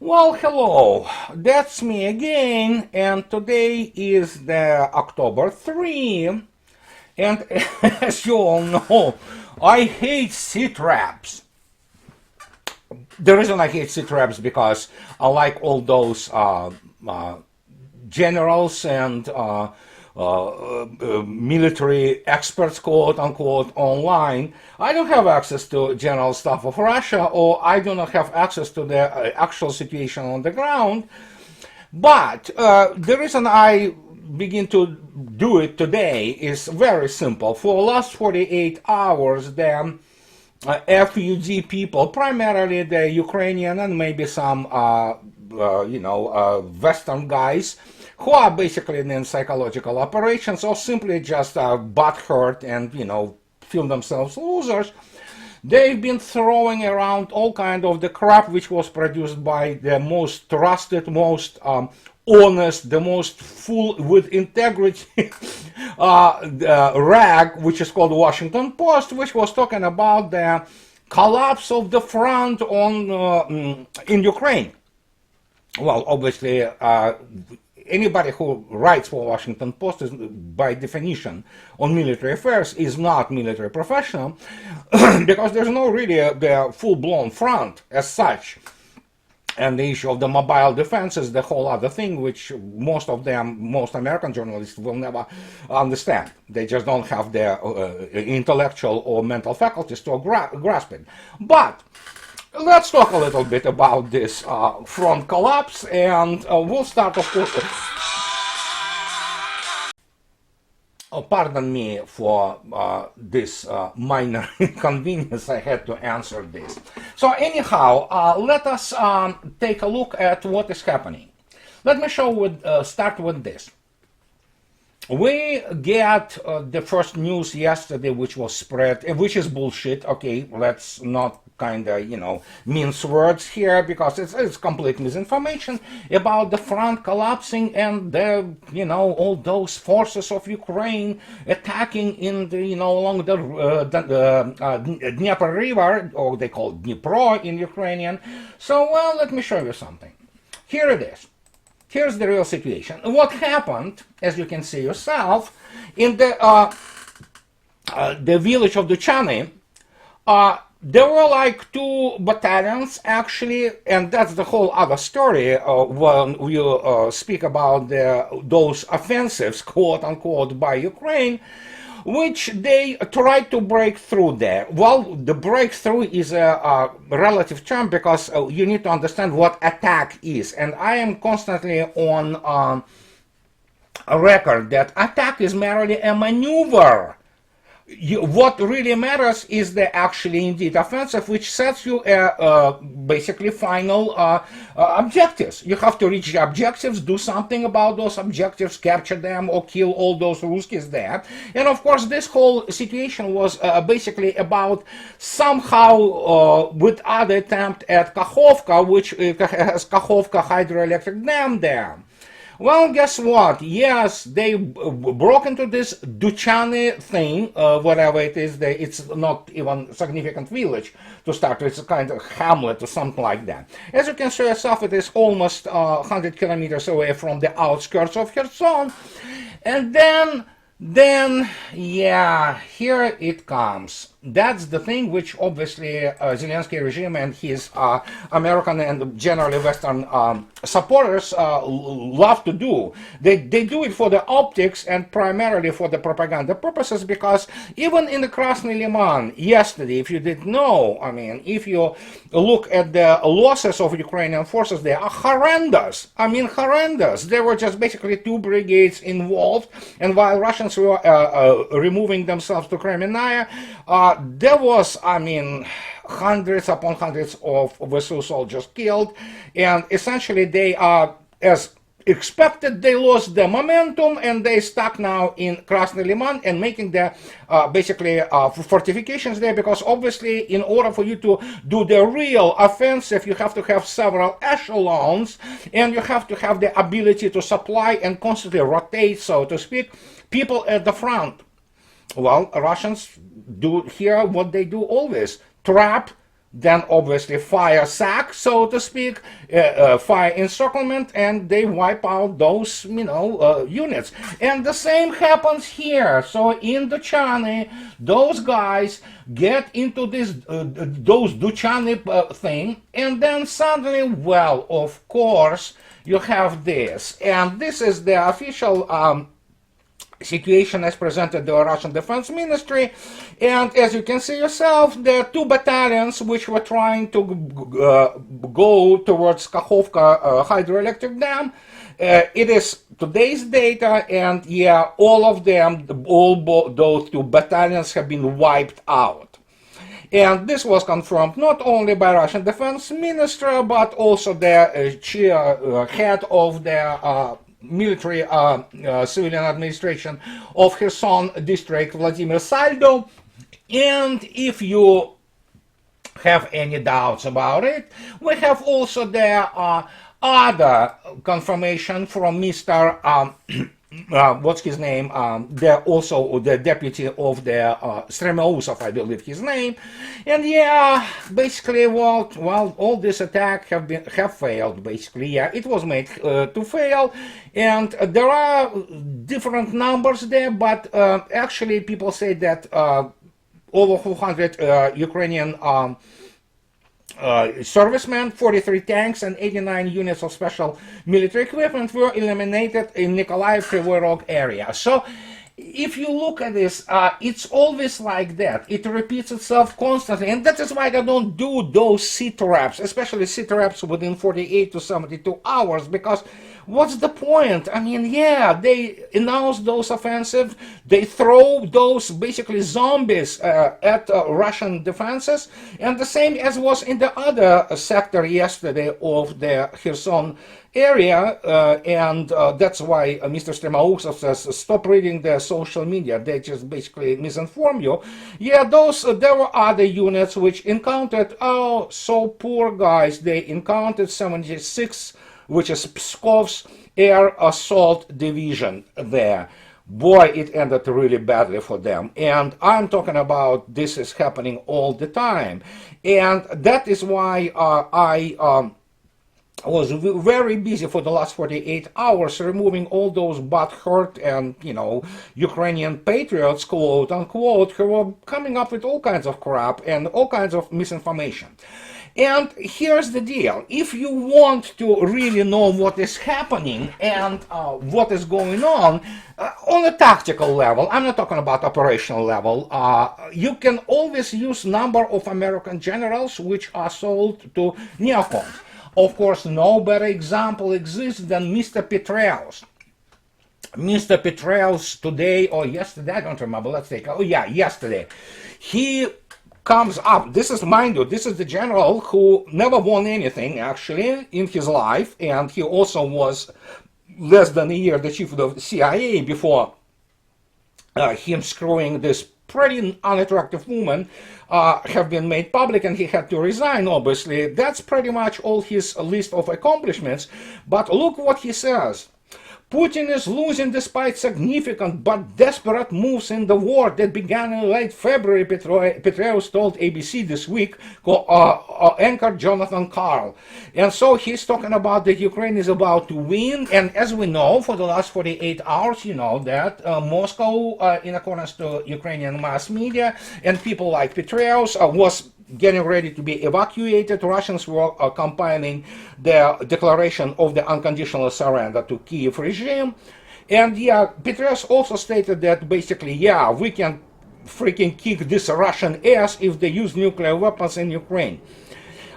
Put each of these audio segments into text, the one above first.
Well, hello, that's me again, and today is the October 3, and as you all know, I hate Sitraps. The reason I hate Sitraps because I like all those uh, generals and military experts, quote unquote, online. I don't have access to general stuff of Russia, or I do not have access to the actual situation on the ground. But the reason I begin to do it today is very simple. For the last 48 hours, the FUG people, primarily the Ukrainian and maybe some, Western guys, who are basically in psychological operations or simply just butthurt and, feel themselves losers. They've been throwing around all kind of the crap which was produced by the most trusted, most honest, the most full with integrity rag, which is called Washington Post, which was talking about the collapse of the front on in Ukraine. Well, obviously, anybody who writes for Washington Post is, by definition, on military affairs is not military professional because there's no really the full-blown front as such. And the issue of the mobile defense is the whole other thing, which most American journalists will never understand. They just don't have the intellectual or mental faculties to grasp it. But let's talk a little bit about this front collapse, and we'll start, of course. Pardon me for this minor inconvenience. I had to answer this. So anyhow, let us take a look at what is happening. Let me start with this. We get the first news yesterday, which was spread, which is bullshit. Okay, let's not kind of, mince words here, because it's complete misinformation about the front collapsing and the, all those forces of Ukraine attacking in the, along the Dnieper River, or they call it Dnipro in Ukrainian. So, well, let me show you something. Here it is. Here's the real situation. What happened, as you can see yourself, in the village of Duchany, there were like 2 battalions actually, and that's the whole other story when we speak about those offensives, quote unquote, by Ukraine, which they tried to break through there. Well, the breakthrough is a relative term because you need to understand what attack is. And I am constantly on a record that attack is merely a maneuver. What really matters is the actually indeed offensive, which sets you basically final objectives. You have to reach the objectives, do something about those objectives, capture them or kill all those Ruskies there. And of course, this whole situation was basically about somehow with other attempt at Kakhovka, which has Kakhovka hydroelectric dam there. Well, guess what? Yes, they broke into this Duchany thing, whatever it is. It's not even a significant village to start with. It's a kind of hamlet or something like that. As you can see yourself, it is almost 100 kilometers away from the outskirts of Kherson. And then, yeah, here it comes. That's the thing which obviously Zelensky regime and his American and generally Western supporters love to do. They do it for the optics and primarily for the propaganda purposes, because even in the Krasny Liman yesterday, if you didn't know, I mean, if you look at the losses of Ukrainian forces, they are horrendous. I mean, horrendous. There were just basically 2 brigades involved, and while Russians were removing themselves to Crimea, there was, I mean, hundreds upon hundreds of Western soldiers killed, and essentially they are, as expected, they lost the momentum and they stuck now in Krasny Liman and making the basically fortifications there, because obviously in order for you to do the real offensive, you have to have several echelons and you have to have the ability to supply and constantly rotate, so to speak, people at the front. Well, Russians do here what they do always: trap then obviously fire sack, so to speak, fire encirclement, and they wipe out those, units. And the same happens here. So in Duchani, those guys get into this, those Duchani thing, and then suddenly, well, of course, you have this. And this is the official situation as presented the Russian Defense Ministry, and as you can see yourself, there are two battalions which were trying to go towards Kakhovka hydroelectric dam. It is today's data, and yeah, all of them, those two battalions have been wiped out. And this was confirmed not only by Russian Defense Minister, but also the head of the military civilian administration of Kherson district, Vladimir Saldo. And if you have any doubts about it, we have also the other confirmation from Mr. What's his name? Also the deputy of the Stremausov, I believe his name. And yeah, basically, well, all this attack have failed. Basically, yeah, it was made to fail, and there are different numbers there, but actually, people say that over 400 Ukrainian servicemen, 43 tanks, and 89 units of special military equipment were eliminated in Nikolaev Kryvyi Rog area. So, if you look at this, it's always like that. It repeats itself constantly, and that is why they don't do those Sitreps, especially Sitreps within 48 to 72 hours, because what's the point? I mean, yeah, they announce those offensive, they throw those basically zombies at Russian defenses, and the same as was in the other sector yesterday of the Kherson area, and that's why Mr. Stremausov says, stop reading the social media, they just basically misinform you. Yeah, there were other units which encountered, oh, so poor guys, they encountered 76, which is Pskov's Air Assault Division there. Boy, it ended really badly for them. And I'm talking about this is happening all the time. And that is why I was very busy for the last 48 hours removing all those butthurt and, Ukrainian patriots, quote unquote, who were coming up with all kinds of crap and all kinds of misinformation. And here's the deal. If you want to really know what is happening and what is going on a tactical level, I'm not talking about operational level, you can always use number of American generals which are sold to neocons. Of course, no better example exists than Mr. Petraeus. Mr. Petraeus today or yesterday, I don't remember, yesterday, he comes up, this is, mind you, this is the general who never won anything actually in his life, and he also was less than a year the chief of the CIA before him screwing this pretty unattractive woman have been made public, and he had to resign, obviously. That's pretty much all his list of accomplishments. But look what he says. Putin is losing despite significant but desperate moves in the war that began in late February, Petraeus told ABC this week, anchor Jonathan Karl. And so he's talking about that Ukraine is about to win, and as we know, for the last 48 hours, you know that Moscow, in accordance to Ukrainian mass media, and people like Petraeus, was getting ready to be evacuated. Russians were compiling the declaration of the unconditional surrender to Kiev regime. And yeah, Petraeus also stated that basically, yeah, we can freaking kick this Russian ass if they use nuclear weapons in Ukraine.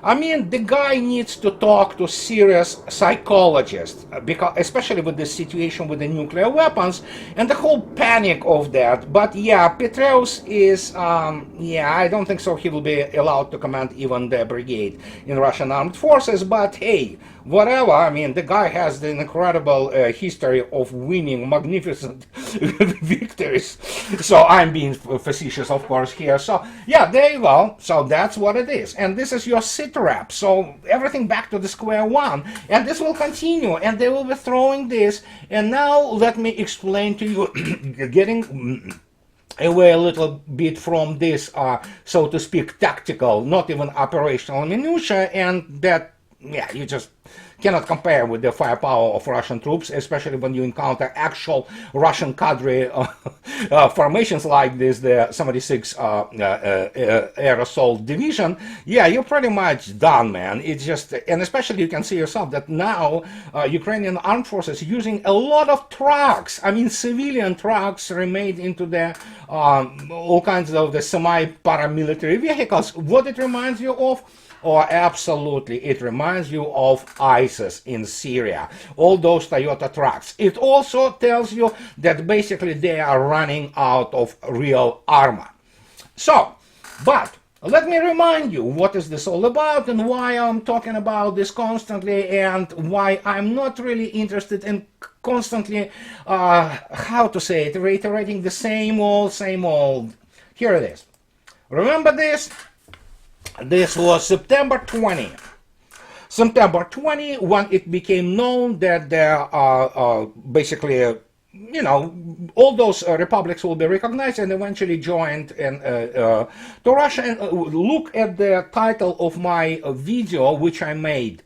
I mean, the guy needs to talk to serious psychologists, because, especially with this situation with the nuclear weapons and the whole panic of that. But yeah, Petraeus is, I don't think so he will be allowed to command even the brigade in Russian armed forces, but hey, whatever. I mean, the guy has the incredible history of winning magnificent victories. So I'm being facetious, of course, here. So yeah, there you go. So that's what it is. And this is your Sitrep. So everything back to the square one. And this will continue. And they will be throwing this. And now let me explain to you, getting away a little bit from this, so to speak, tactical, not even operational minutia, and that, yeah, you just cannot compare with the firepower of Russian troops, especially when you encounter actual Russian cadre formations like this, the 76 Air Assault Division. Yeah, you're pretty much done, man. It's just, and especially you can see yourself that now Ukrainian armed forces using a lot of trucks. I mean, civilian trucks remade into the all kinds of the semi-paramilitary vehicles. What it reminds you of? Oh, absolutely. It reminds you of ISIS in Syria. All those Toyota trucks. It also tells you that basically they are running out of real armor. So, but let me remind you what is this all about and why I'm talking about this constantly and why I'm not really interested in constantly, how to say it, reiterating the same old, same old. Here it is. Remember this? This was September 20. September 20, when it became known that there are basically, you know, all those republics will be recognized and eventually joined to Russia. And look at the title of my video, which I made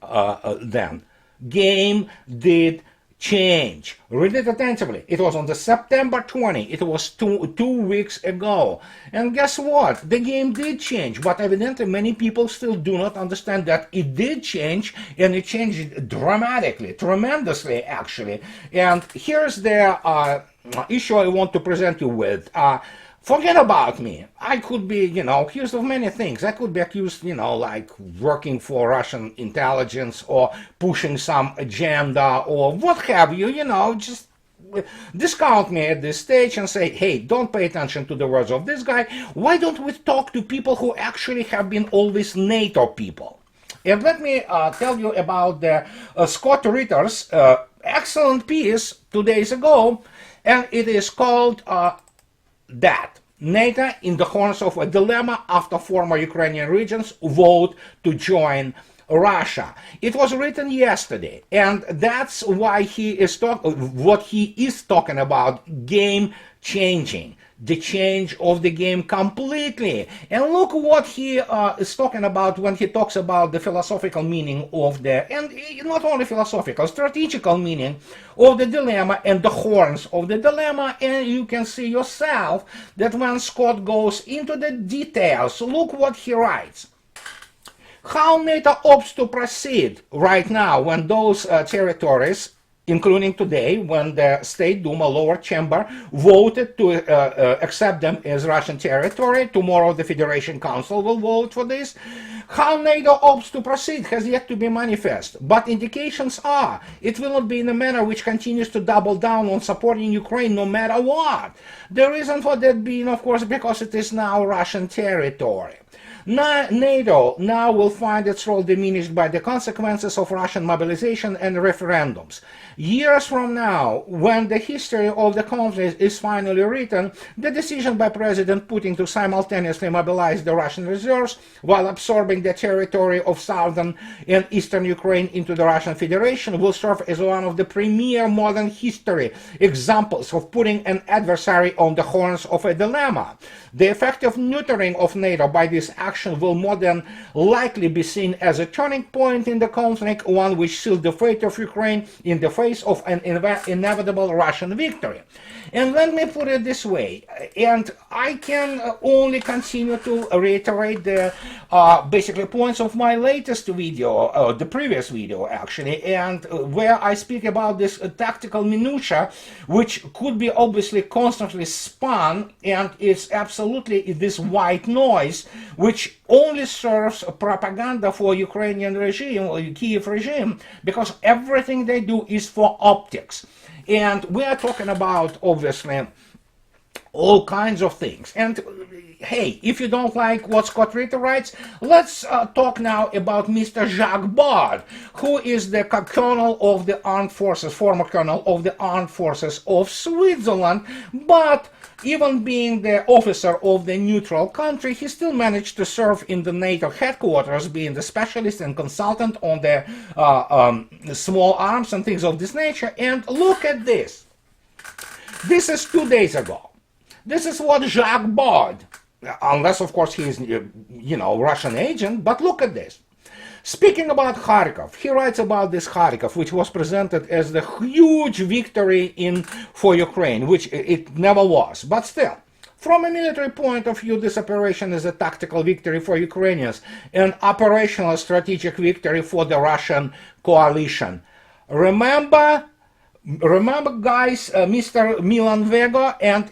then. Game did change. Read it attentively. It was on the September 20. It was two weeks ago. And guess what? The game did change. But evidently many people still do not understand that it did change, and it changed dramatically, tremendously actually. And here's the issue I want to present you with. Forget about me. I could be, you know, accused of many things. I could be accused, you know, like working for Russian intelligence or pushing some agenda or what have you, you know, just discount me at this stage and say, hey, don't pay attention to the words of this guy. Why don't we talk to people who actually have been always NATO people? And let me tell you about the Scott Ritter's excellent piece 2 days ago, and it is called that NATO in the horns of a dilemma after former Ukrainian regions vote to join Russia. It was written yesterday, and that's why he is what he is talking about, game changing, the change of the game completely. And look what he is talking about when he talks about the philosophical meaning of the, and not only philosophical, strategical meaning of the dilemma and the horns of the dilemma. And you can see yourself that when Scott goes into the details, look what he writes. How NATO opts to proceed right now when those territories, including today, when the State Duma lower chamber voted to accept them as Russian territory. Tomorrow the Federation Council will vote for this. How NATO opts to proceed has yet to be manifest, but indications are it will not be in a manner which continues to double down on supporting Ukraine no matter what. The reason for that being, of course, because it is now Russian territory. NATO now will find its role diminished by the consequences of Russian mobilization and referendums. Years from now, when the history of the conflict is finally written, the decision by President Putin to simultaneously mobilize the Russian reserves while absorbing the territory of southern and eastern Ukraine into the Russian Federation will serve as one of the premier modern history examples of putting an adversary on the horns of a dilemma. The effective neutering of NATO by this action will more than likely be seen as a turning point in the conflict, one which sealed the fate of Ukraine in the face of an inevitable Russian victory. And let me put it this way, and I can only continue to reiterate the basically points of my latest video, the previous video actually, and where I speak about this tactical minutia, which could be obviously constantly spun, and it's absolutely this white noise, which only serves propaganda for Ukrainian regime, or Kiev regime, because everything they do is for optics. And we are talking about, obviously, all kinds of things. And hey, if you don't like what Scott Ritter writes, let's talk now about Mr. Jacques Bard, who is the colonel of the armed forces, former colonel of the armed forces of Switzerland, but even being the officer of the neutral country, he still managed to serve in the NATO headquarters, being the specialist and consultant on the small arms and things of this nature. And look at this. This is 2 days ago. This is what Jacques Baud, unless of course he's, Russian agent, but look at this. Speaking about Kharkov, he writes about this Kharkov, which was presented as the huge victory for Ukraine, which it never was, but still. From a military point of view, this operation is a tactical victory for Ukrainians, an operational strategic victory for the Russian coalition. Remember, guys, Mr. Milan Vega and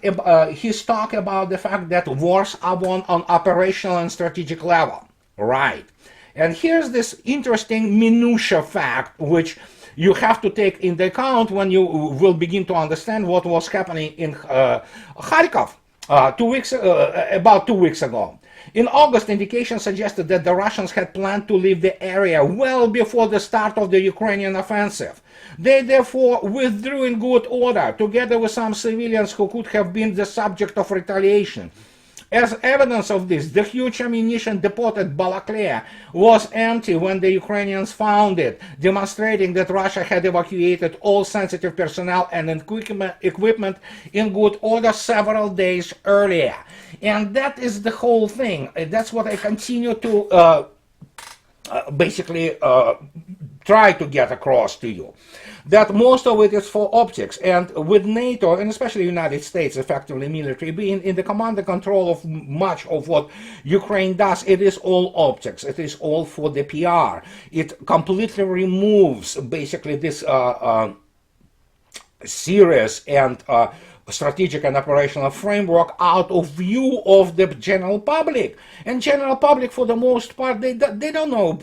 his talk about the fact that wars are won on operational and strategic level. Right. And here's this interesting minutia fact, which you have to take into account when you will begin to understand what was happening in Kharkov about 2 weeks ago. In August, indications suggested that the Russians had planned to leave the area well before the start of the Ukrainian offensive. They therefore withdrew in good order, together with some civilians who could have been the subject of retaliation. As evidence of this, the huge ammunition depot at Balaklia was empty when the Ukrainians found it, demonstrating that Russia had evacuated all sensitive personnel and equipment in good order several days earlier. And that is the whole thing. That's what I continue to basically try to get across to you. That most of it is for optics, and with NATO, and especially the United States, effectively military, being in the command and control of much of what Ukraine does, it is all optics. It is all for the PR. It completely removes basically this serious and strategic and operational framework out of view of the general public. And general public, for the most part, they don't know.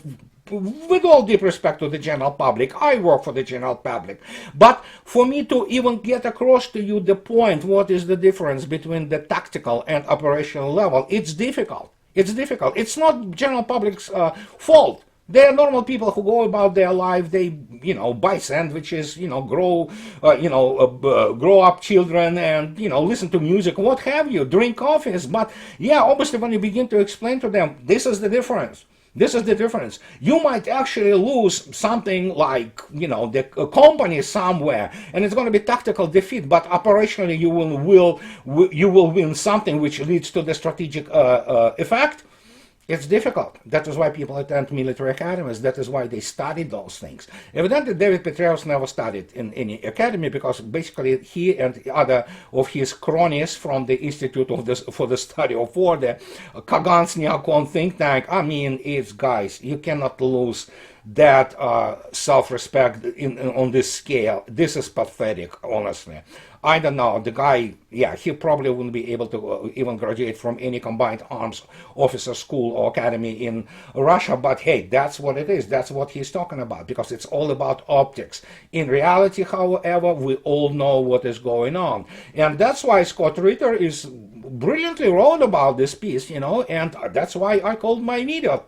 With all due respect to the general public, I work for the general public. But for me to even get across to you the point, what is the difference between the tactical and operational level, it's difficult. It's difficult. It's not general public's fault. They are normal people who go about their life. They, buy sandwiches, grow up children, and listen to music, what have you, drink coffees. But yeah, obviously, when you begin to explain to them, this is the difference. This is the difference. You might actually lose something like, the company somewhere, and it's going to be tactical defeat, but operationally you will win something which leads to the strategic effect. It's difficult. That is why people attend military academies. That is why they study those things. Evidently, David Petraeus never studied in any academy, because basically he and other of his cronies from the Institute for the Study of War, the Kagan think tank, it's, guys, you cannot lose that self-respect on this scale. This is pathetic, honestly. I don't know, the guy, he probably wouldn't be able to even graduate from any combined arms officer school or academy in Russia, but hey, that's what it is. That's what he's talking about, because it's all about optics. In reality, however, we all know what is going on. And that's why Scott Ritter is brilliantly wrote about this piece, and that's why I titled my video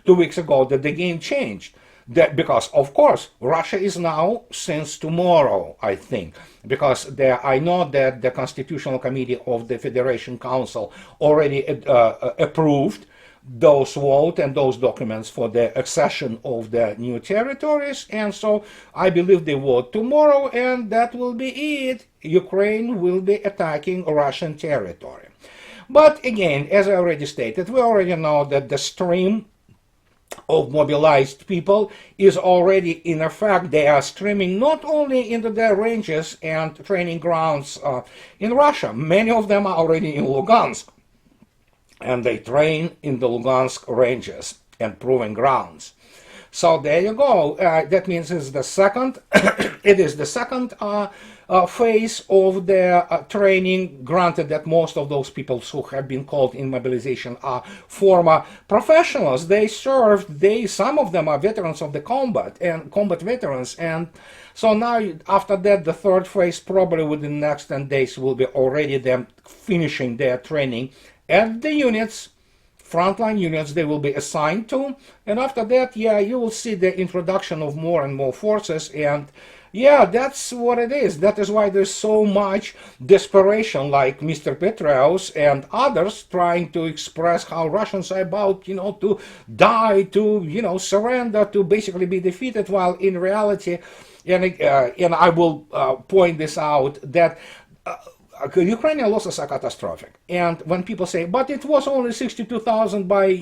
2 weeks ago, that the game changed. Because, of course, Russia is now, since tomorrow, I think, because I know that the Constitutional Committee of the Federation Council already approved those vote and those documents for the accession of the new territories, and so I believe they vote tomorrow, and that will be it. Ukraine will be attacking Russian territory. But again, as I already stated, we already know that the stream of mobilized people is already in effect. They are streaming not only into their ranges and training grounds in Russia. Many of them are already in Lugansk, and they train in the Lugansk ranges and proving grounds. So there you go. That means it's the second. It is the second phase of the training. Granted that most of those people who have been called in mobilization are former professionals. They served. Some of them are veterans of the combat veterans. And so now, after that, the third phase, probably within the next 10 days, will be already them finishing their training at the units. Frontline units they will be assigned to, and after that, you will see the introduction of more and more forces, and that's what it is. That is why there's so much desperation, like Mr. Petraeus and others trying to express how Russians are about, to die, to, surrender, to basically be defeated, while in reality, and I will point this out, that Ukrainian losses are catastrophic. And when people say, but it was only 62,000 by,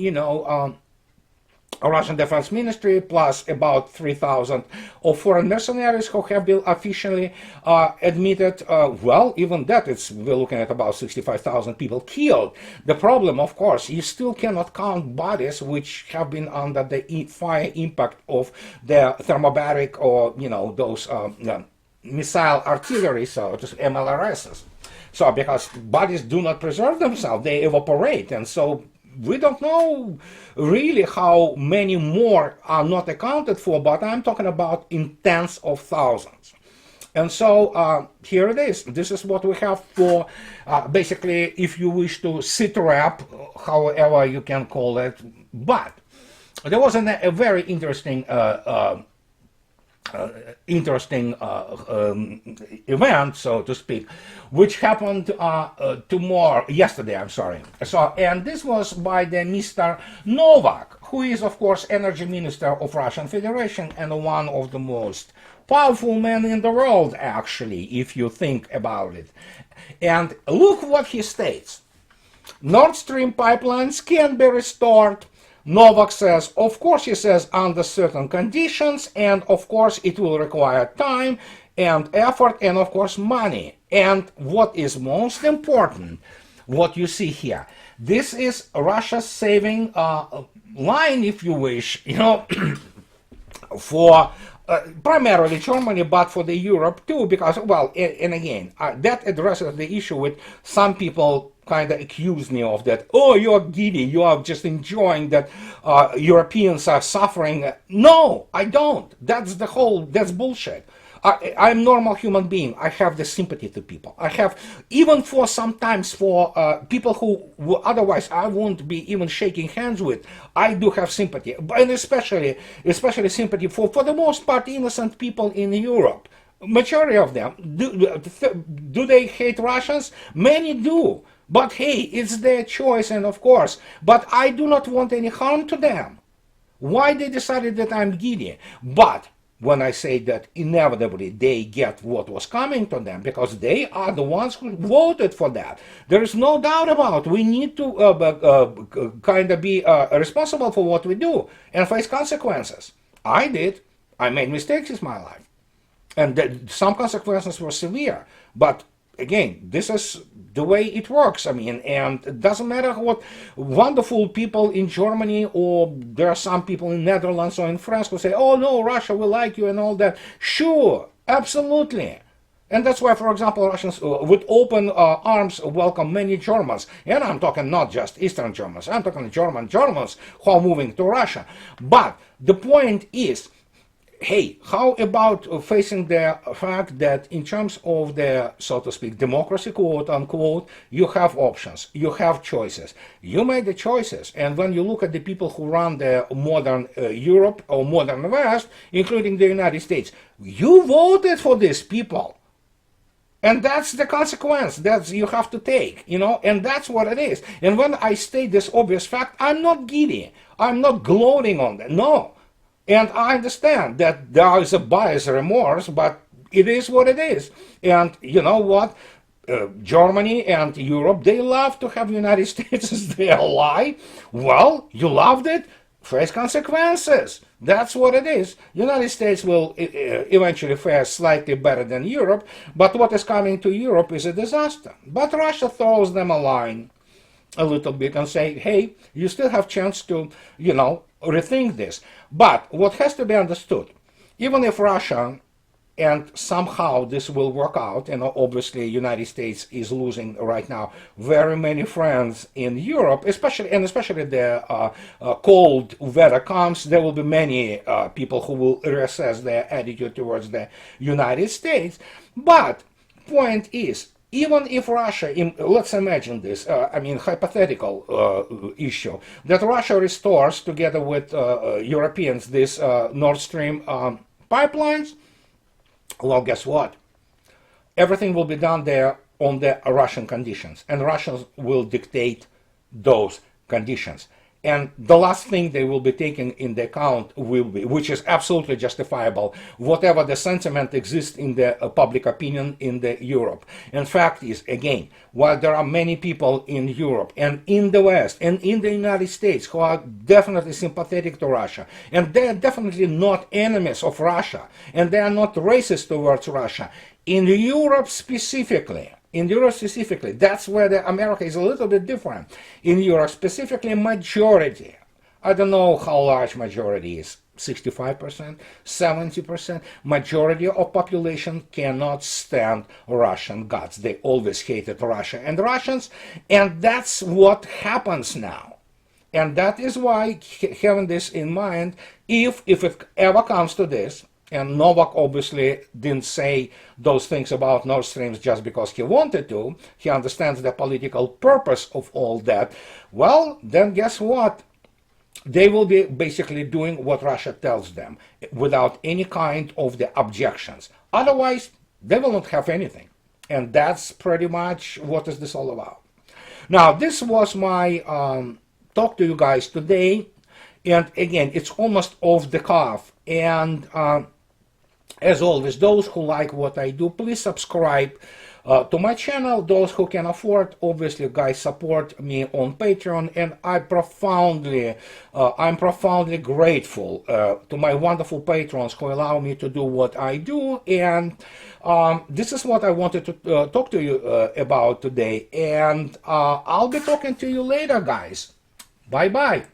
Russian Defense Ministry, plus about 3,000 of foreign mercenaries who have been officially admitted. Well, even that, we're looking at about 65,000 people killed. The problem, of course, you still cannot count bodies which have been under the fire impact of the thermobaric or, those missile artillery, so just MLRSs. So because bodies do not preserve themselves, they evaporate, and so we don't know really how many more are not accounted for, but I'm talking about in tens of thousands. And so here it is. This is what we have for basically, if you wish to Sitrep, however you can call it. But there was a very interesting event, so to speak, which happened yesterday, I'm sorry. So, and this was by the Mr. Novak, who is, of course, Energy Minister of Russian Federation and one of the most powerful men in the world, actually, if you think about it. And look what he states. Nord Stream pipelines can be restored. Novak says, of course, he says, under certain conditions, and of course, it will require time and effort and, of course, money. And what is most important, what you see here, this is Russia's saving line, if you wish, for primarily Germany, but for the Europe too, because, well, and again, that addresses the issue with some people kind of accuse me of that. Oh, you are giddy. You are just enjoying that Europeans are suffering. No, I don't. That's bullshit. I'm a normal human being. I have the sympathy to people. I have, even for sometimes for people who otherwise I won't be even shaking hands with, I do have sympathy. And especially sympathy for the most part, innocent people in Europe. Majority of them. Do they hate Russians? Many do. But hey, it's their choice, and of course, but I do not want any harm to them. Why they decided that I'm giddy? But when I say that inevitably they get what was coming to them, because they are the ones who voted for that. There is no doubt about it. We need to kind of be responsible for what we do and face consequences. I did. I made mistakes in my life. And some consequences were severe. But again, this is the way it works. I mean, and it doesn't matter what wonderful people in Germany, or there are some people in Netherlands or in France who say, oh no, Russia will like you and all that. Sure, absolutely. And that's why, for example, Russians with open arms welcome many Germans. And I'm talking not just Eastern Germans, I'm talking Germans who are moving to Russia. But the point is, hey, how about facing the fact that in terms of the, so to speak, democracy, quote unquote, you have options, you have choices. You made the choices. And when you look at the people who run the modern Europe or modern West, including the United States, you voted for these people. And that's the consequence that you have to take, and that's what it is. And when I state this obvious fact, I'm not giddy. I'm not gloating on that. No. And I understand that there is a bias remorse, but it is what it is. And you know what? Germany and Europe, they love to have the United States as their ally. Well, you loved it. Face consequences. That's what it is. United States will eventually fare slightly better than Europe, but what is coming to Europe is a disaster. But Russia throws them a line a little bit and say, hey, you still have chance to, rethink this. But what has to be understood, even if Russia, and somehow this will work out, and obviously United States is losing right now very many friends in Europe, especially the cold weather comes, there will be many people who will reassess their attitude towards the United States. But point is, even if Russia, let's imagine this, hypothetical issue, that Russia restores together with Europeans this Nord Stream pipelines, well, guess what? Everything will be done there on the Russian conditions, and Russians will dictate those conditions. And the last thing they will be taking into account will be, which is absolutely justifiable, whatever the sentiment exists in the public opinion in the Europe. And fact is, again, while there are many people in Europe and in the West and in the United States who are definitely sympathetic to Russia, and they are definitely not enemies of Russia, and they are not racist towards Russia, in Europe specifically, that's where America is a little bit different. In Europe specifically, majority, I don't know how large majority is, 65%, 70%, majority of population cannot stand Russian gods. They always hated Russia and Russians, and that's what happens now. And that is why, having this in mind, if it ever comes to this, and Novak obviously didn't say those things about Nord Stream just because he wanted to. He understands the political purpose of all that. Well, then guess what? They will be basically doing what Russia tells them without any kind of the objections. Otherwise, they will not have anything. And that's pretty much what is this all about. Now, this was my talk to you guys today. And again, it's almost off the cuff. And as always, those who like what I do, please subscribe to my channel. Those who can afford, obviously, guys, support me on Patreon. And I'm profoundly grateful to my wonderful patrons who allow me to do what I do. And this is what I wanted to talk to you about today. And I'll be talking to you later, guys. Bye-bye.